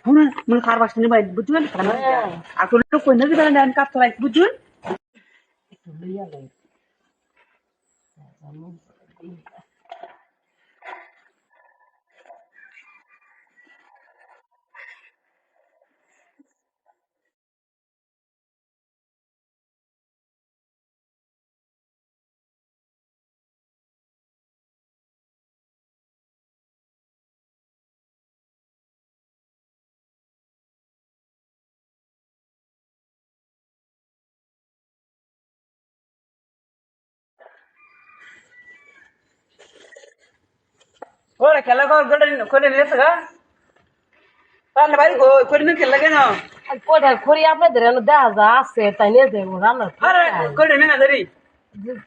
Huna mun karwas ni baik bujuan karena aku lu ko nagi dan kapto like bujuan. Itu dia loh. Ora kala ko ni lesga. Talle bari ko ni kella gena. কোটা খড়ি আপনাদের এনে দেখা যা আছে তাই নিয়ে যাবো রান্না Ara ko ni na dari.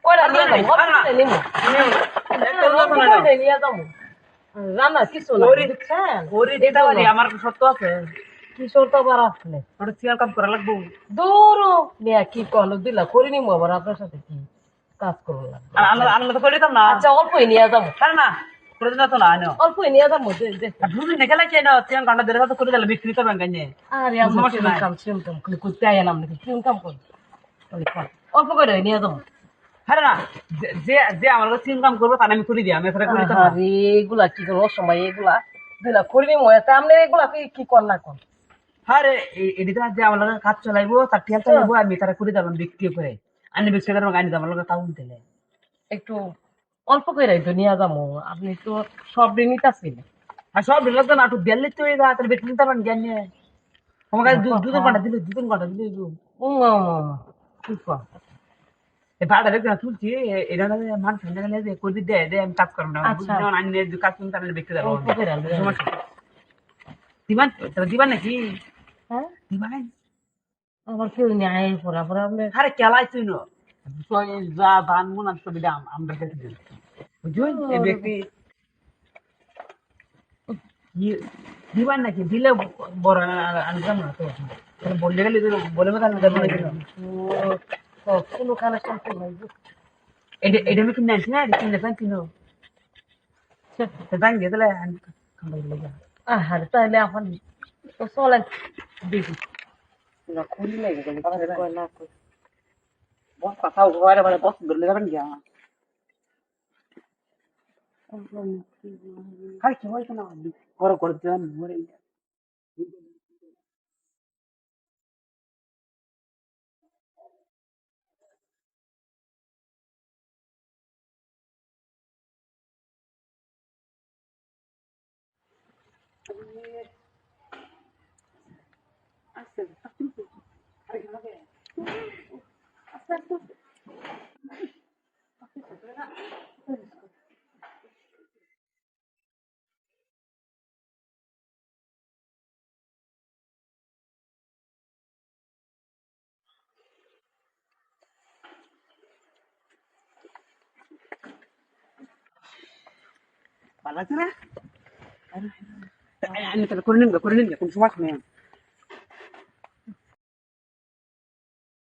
কোটা নিয়ে যাবো অফিসে নিমো কোটা নিয়ে যাবো রান্না কিছু না বুঝছেন ওরে দিতা বাড়ি আমার সত্য আছে। কিশোর তো আবার আসলে ওটা চিয়ার কাম করা লাগবো। দূর নিয়ে কি কল দিলা করে নিমো আবার আপনার সাথে কি কাজ করবো লাগবে আর আল্লাহ তো কইতাম না। আচ্ছা অল্পই নিয়ে যাবো কারণ না করে দিনা তো না আনো। অল্পই নিয়ে যাবো দুদিন নেখালা চাই না চিয়ার কান্ডা দেরে তো করে দিলে বিক্রি করবেন কানে। আরে আমার কাম সিমটম করতে আইলাম নাকি কোন কাম কর অল্প করে নিয়ে যাবো আরে না যে যে আমার কাছে চিন কাম করবে তার আমি করে দিই আমি ফেরা করে দিতাম না। আরে এগুলা কি করবো সময় এগুলা দিলা করে নিমো এতে আপনি এগুলা কি কর না কর আরে এদিকে যে আমার লগে কাজ চালাইবো তার টিয়া চালাইবো আমি তারা করে দিলাম বিক্রি করে আনি বিক্রি করে আনি আমার লগে তাও দিলে একটু অল্প করে তো নিয়ে যাবো আপনি তো সব দিনই নিতেছেন আর সব দিলে তো নাটক দিলে তো এই তার বিক্রি দিতে পারেন জ্ঞান নিয়ে আমার কাছে দুদিন ঘন্টা দিলে কি কর এই ভাড়া দেখে তুলছি এটা মান সন্ধ্যা গেলে যে করে দে দে আমি কাজ করবো না আনি কাজ করুন তাহলে বিক্রি দেবো অল্প করে আনবে দিবান দিবান নাকি হ্যাঁ দিবান আমার কেউ নিয়ে পড়া পড়া আপনি আরে কেলাই তুই না যা ধান গুণ আসতে বিদে আমরা দেখে দিল বুঝুন এই ব্যক্তি দিবান নাকি দিলে বড় আনতাম না তো বললে গেলে বলে মতো আনতে দেবো নাকি কোনো কানেকশন তো নাই এটা আমি কিনে আনছি না এটা কিনে ফেন কিনো সেটাই দিয়ে দিলে খাবার লেগে আরে তাহলে এখন তো চলেন দেখি না খুলি লাগে কয় না কই বস কথা ঘরে মানে বস ধরলে যাবেন গিয়া খাই কি হয় না ঘরে করে দেন ঘরে ভালো আছে না আমি তাহলে করে নিন কোন সমস্যা নেই